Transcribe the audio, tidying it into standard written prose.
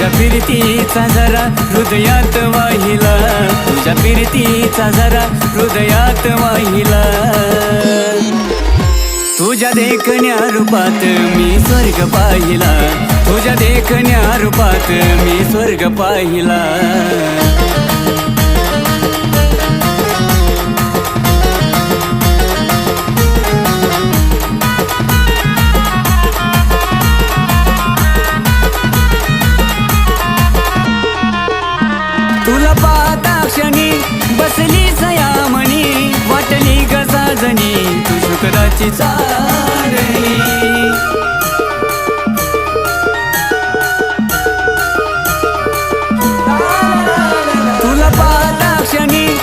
तुझ्या फिरतीचा जरा हृदयात वाहिला, तुझ्या फिरतीचा जरा हृदयात वाहिला. तुझ्या देखण्या रूपात मी स्वर्ग पाहिला, तुझ्या देखण्या रूपात मी स्वर्ग पाहिला. तुला पाहता क्षणी बसली सयामणी, वाटली ग साजणी तू शुक्राची चाल.